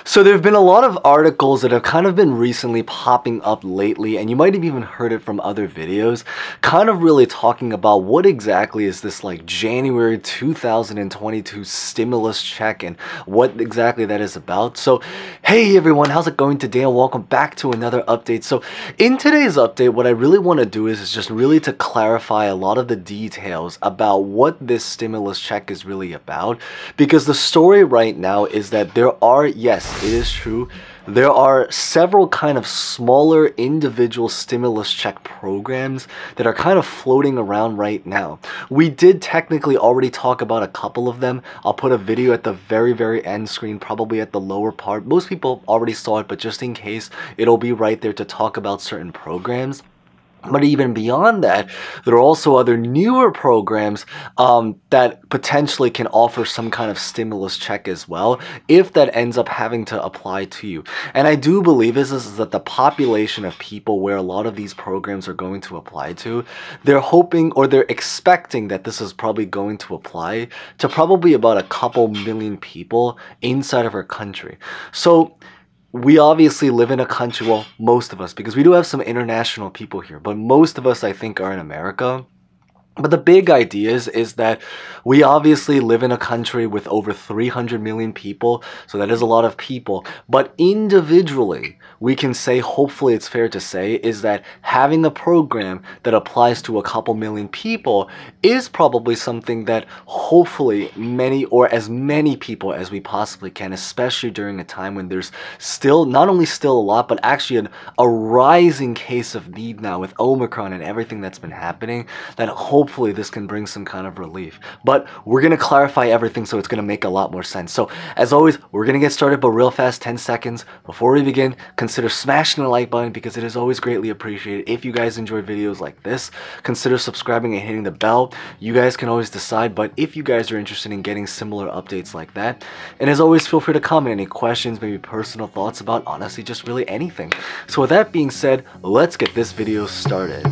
So there have been a lot of articles that have kind of been recently popping up lately, and you might have even heard it from other videos, kind of really talking about what exactly is this like January 2022 stimulus check and what exactly that is about. So hey everyone, how's it going today, and welcome back to another update. So in today's update, what I really want to do is just really to clarify a lot of the details about what this stimulus check is really about, because the story right now is that there are, yes, it is true, there are several kind of smaller individual stimulus check programs that are kind of floating around right now. We did technically already talk about a couple of them. I'll put a video at the very end screen, probably at the lower part. Most people already saw it, but just in case, it'll be right there to talk about certain programs. But even beyond that, there are also other newer programs that potentially can offer some kind of stimulus check as well, if that ends up having to apply to you. And I do believe this is that the population of people where a lot of these programs are going to apply to, they're hoping or they're expecting that this is probably going to apply to probably about a couple million people inside of our country. So we obviously live in a country, well, most of us, because we do have some international people here, but most of us, I think, are in America. But the big idea is that we obviously live in a country with over 300 million people, so that is a lot of people. But individually, we can say, hopefully it's fair to say, is that having a program that applies to a couple million people is probably something that hopefully many or as many people as we possibly can, especially during a time when there's still, not only still a lot, but actually a rising case of need now with Omicron and everything that's been happening, that hopefully this can bring some kind of relief. But we're going to clarify everything so it's going to make a lot more sense. So as always, we're going to get started, but real fast, 10 seconds. Before we begin, consider smashing the like button because it is always greatly appreciated. If you guys enjoy videos like this, consider subscribing and hitting the bell. You guys can always decide, but if you guys are interested in getting similar updates like that, and as always, feel free to comment any questions, maybe personal thoughts about honestly just really anything. So with that being said, let's get this video started.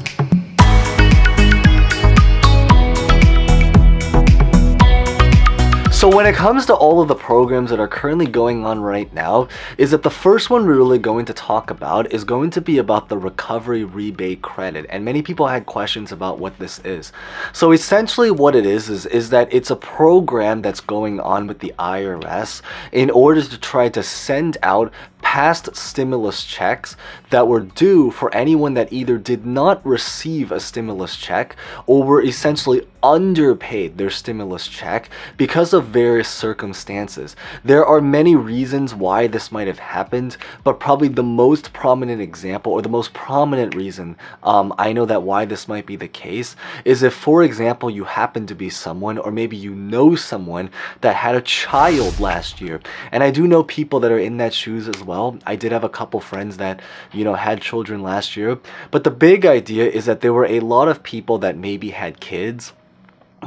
So when it comes to all of the programs that are currently going on right now, is that the first one we're really going to talk about is going to be about the recovery rebate credit. And many people had questions about what this is. So essentially what it is that it's a program that's going on with the IRS in order to try to send out past stimulus checks that were due for anyone that either did not receive a stimulus check or were essentially underpaid their stimulus check because of various circumstances. There are many reasons why this might have happened, but probably the most prominent example, or the most prominent reason I know that why this might be the case, is if, for example, you happen to be someone, or maybe you know someone that had a child last year. And I do know people that are in that shoes as well. I did have a couple friends that, you know, had children last year. But the big idea is that there were a lot of people that maybe had kids,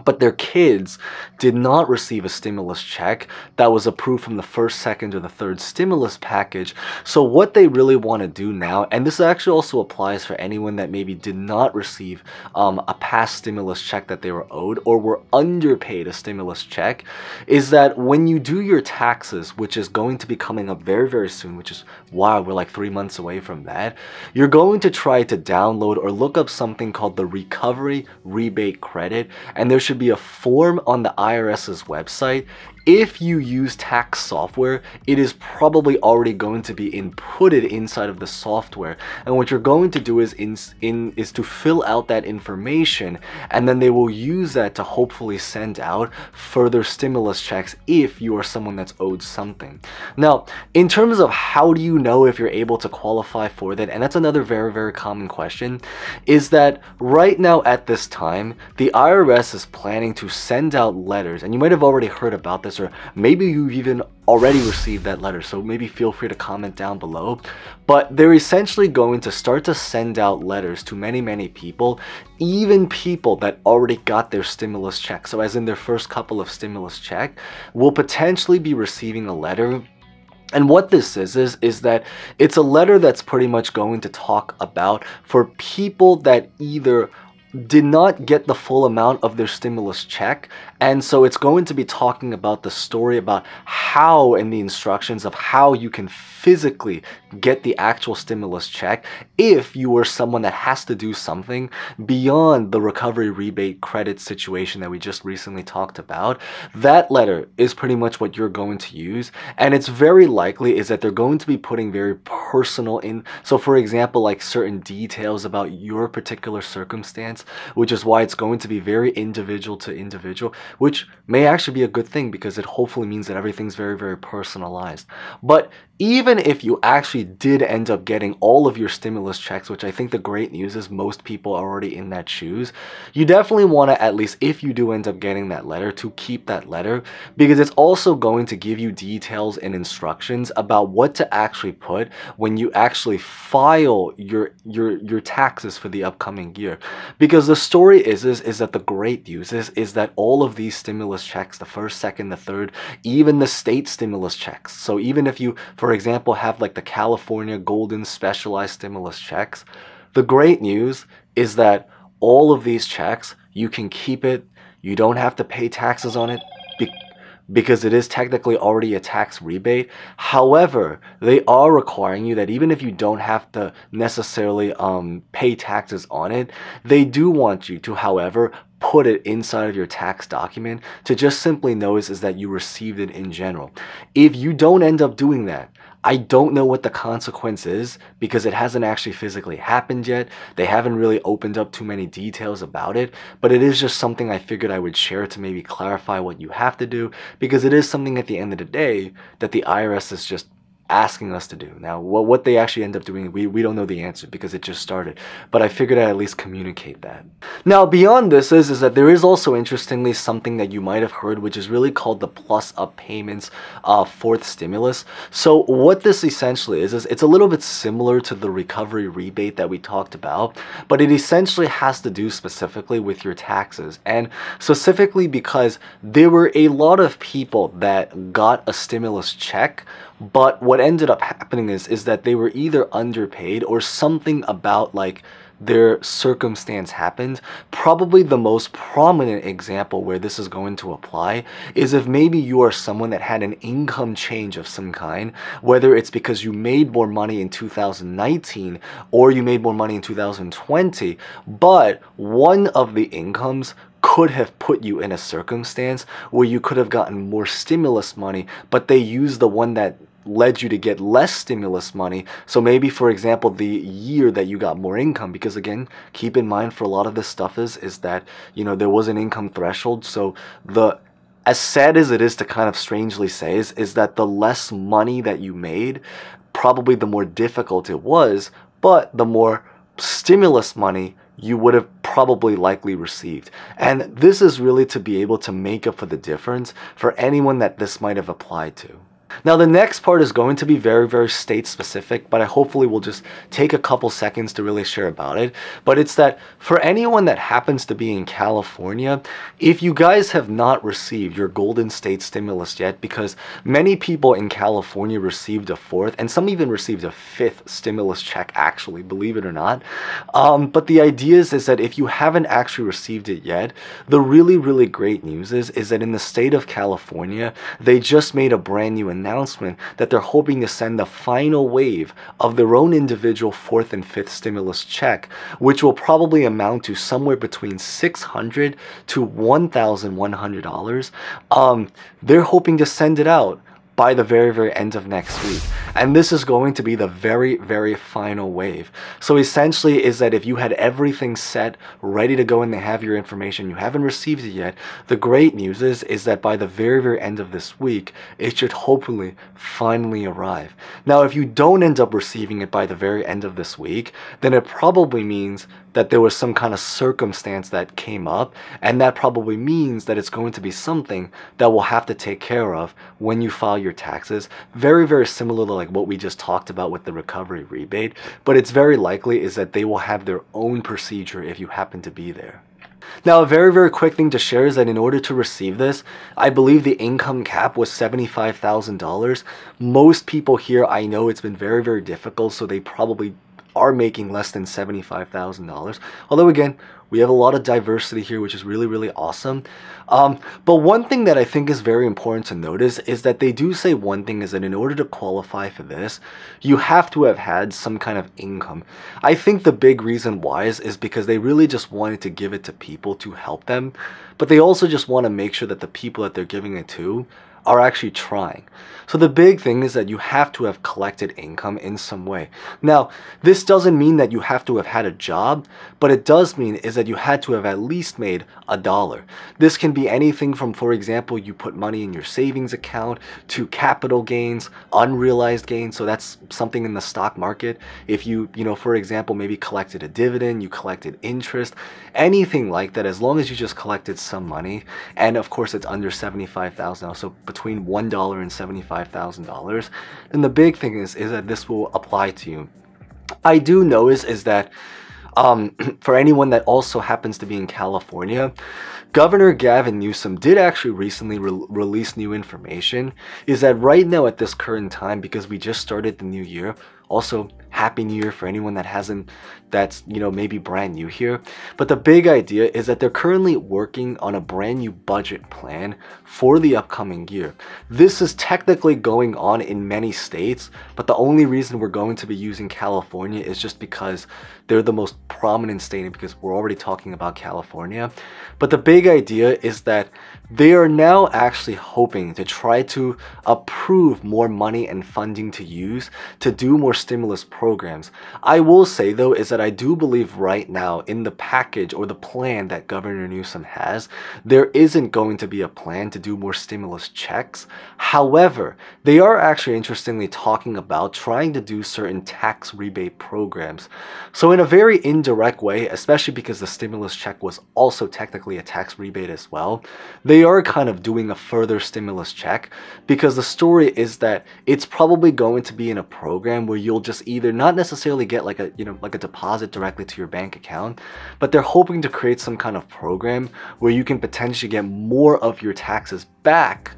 but their kids did not receive a stimulus check that was approved from the first, second, or the third stimulus package. So what they really want to do now, and this actually also applies for anyone that maybe did not receive a past stimulus check that they were owed or were underpaid a stimulus check, is that when you do your taxes, which is going to be coming up very soon, which is, wow, we're like 3 months away from that, you're going to try to download or look up something called the recovery rebate credit, and there should be a form on the IRS's website. If you use tax software, it is probably already going to be inputted inside of the software. And what you're going to do is to fill out that information, and then they will use that to hopefully send out further stimulus checks if you are someone that's owed something. Now, in terms of how do you know if you're able to qualify for that, and that's another very common question, is that right now at this time, the IRS is planning to send out letters, and you might have already heard about this, or maybe you've even already received that letter, so maybe feel free to comment down below. But they're essentially going to start to send out letters to many people, even people that already got their stimulus check. So as in their first couple of stimulus check, will potentially be receiving a letter. And what this is that it's a letter that's pretty much going to talk about for people that either did not get the full amount of their stimulus check, and so it's going to be talking about the story about how, and the instructions of how you can physically get the actual stimulus check if you were someone that has to do something beyond the recovery rebate credit situation that we just recently talked about. That letter is pretty much what you're going to use, and it's very likely is that they're going to be putting very personal in, so for example, like certain details about your particular circumstance, which is why it's going to be very individual to individual, which may actually be a good thing because it hopefully means that everything's very, very personalized. But even if you actually did end up getting all of your stimulus checks, which I think the great news is most people are already in that shoes, you definitely want to, at least if you do end up getting that letter, to keep that letter, because it's also going to give you details and instructions about what to actually put when you actually file your taxes for the upcoming year. Because the story is that the great news is that all of these stimulus checks, the first, second, the third, even the state stimulus checks, so even if you, for example, have like the California Golden Specialized Stimulus checks, the great news is that all of these checks, you can keep it, you don't have to pay taxes on it, because it is technically already a tax rebate. However, they are requiring you that even if you don't have to necessarily pay taxes on it, they do want you to, however, put it inside of your tax document to just simply notice is that you received it in general. If you don't end up doing that, I don't know what the consequence is because it hasn't actually physically happened yet. They haven't really opened up too many details about it, but it is just something I figured I would share to maybe clarify what you have to do, because it is something at the end of the day that the IRS is just asking us to do. Now, what they actually end up doing, we don't know the answer because it just started, but I figured I'd at least communicate that. Now, beyond this is that there is also, interestingly, something that you might have heard, which is really called the plus up payments fourth stimulus. So what this essentially is it's a little bit similar to the recovery rebate that we talked about, but it essentially has to do specifically with your taxes, and specifically because there were a lot of people that got a stimulus check, but what ended up happening is that they were either underpaid or something about like their circumstance happened. Probably the most prominent example where this is going to apply is if maybe you are someone that had an income change of some kind, whether it's because you made more money in 2019 or you made more money in 2020, but one of the incomes could have put you in a circumstance where you could have gotten more stimulus money, but they used the one that led you to get less stimulus money. So maybe, for example, the year that you got more income, because again, keep in mind for a lot of this stuff is that, you know, there was an income threshold. So as sad as it is to kind of strangely say is that the less money that you made, probably the more difficult it was, but the more stimulus money you would have probably likely received. And this is really to be able to make up for the difference for anyone that this might have applied to. Now, the next part is going to be very, very state specific, but I hopefully will just take a couple seconds to really share about it. But it's that for anyone that happens to be in California, if you guys have not received your Golden State stimulus yet, because many people in California received a fourth, and some even received a fifth stimulus check, actually, believe it or not. But the idea is that if you haven't actually received it yet, the really, really great news is that in the state of California, they just made a brand new announcement that they're hoping to send the final wave of their own individual fourth and fifth stimulus check, which will probably amount to somewhere between $600 to $1,100. They're hoping to send it out by the very, very end of next week. And this is going to be the very, very final wave. So essentially is that if you had everything set, ready to go, and they have your information, you haven't received it yet, the great news is that by the very, very end of this week, it should hopefully finally arrive. Now, if you don't end up receiving it by the very end of this week, then it probably means that there was some kind of circumstance that came up, and that probably means that it's going to be something that we'll have to take care of when you file your taxes. Very, very similar to like what we just talked about with the recovery rebate, but it's very likely is that they will have their own procedure if you happen to be there. Now, a very, very quick thing to share is that in order to receive this, I believe the income cap was $75,000. Most people here, I know it's been very, very difficult, so they probably are making less than $75,000. Although again, we have a lot of diversity here, which is really, really awesome. But one thing that I think is very important to notice is that they do say one thing is that in order to qualify for this, you have to have had some kind of income. I think the big reason why is because they really just wanted to give it to people to help them, but they also just want to make sure that the people that they're giving it to are actually trying. So the big thing is that you have to have collected income in some way. Now, this doesn't mean that you have to have had a job, but it does mean is that you had to have at least made $1. This can be anything from, for example, you put money in your savings account, to capital gains, unrealized gains. So that's something in the stock market. If you for example, maybe collected a dividend, you collected interest, anything like that, as long as you just collected some money, and of course it's under $75,000, so between $1 and $75,000, then the big thing is that this will apply to you. I do know is that for anyone that also happens to be in California, Governor Gavin Newsom did actually recently release new information, is that right now at this current time, because we just started the new year, also Happy New Year for anyone that's maybe brand new here. But the big idea is that they're currently working on a brand new budget plan for the upcoming year. This is technically going on in many states, but the only reason we're going to be using California is just because they're the most prominent state, and because we're already talking about California. But the big idea is that they are now actually hoping to try to approve more money and funding to use to do more stimulus programs. I will say though is that I do believe right now in the package or the plan that Governor Newsom has, there isn't going to be a plan to do more stimulus checks. However, they are actually interestingly talking about trying to do certain tax rebate programs. So in a very indirect way, especially because the stimulus check was also technically a tax rebate as well, they are kind of doing a further stimulus check, because the story is that it's probably going to be in a program where you'll just either not necessarily get like a deposit directly to your bank account, but they're hoping to create some kind of program where you can potentially get more of your taxes back,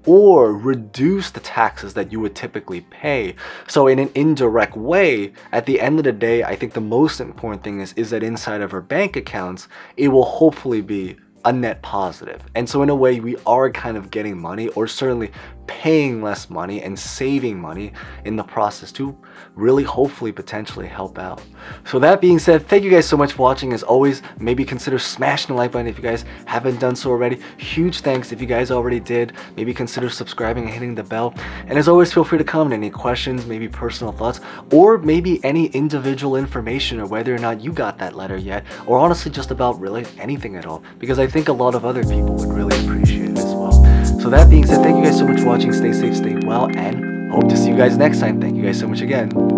or reduce the taxes that you would typically pay. So in an indirect way, at the end of the day, I think the most important thing is that inside of our bank accounts, it will hopefully be a net positive. And so in a way, we are kind of getting money, or certainly paying less money and saving money in the process to really hopefully potentially help out. So that being said, thank you guys so much for watching. As always, maybe consider smashing the like button if you guys haven't done so already. Huge thanks if you guys already did. Maybe consider subscribing and hitting the bell. And as always, feel free to comment any questions, maybe personal thoughts, or maybe any individual information, or whether or not you got that letter yet, or honestly just about really anything at all, because I think a lot of other people would really appreciate it as well. So that being said, thank you guys so much for watching. Stay safe, stay well, and hope to see you guys next time. Thank you guys so much again.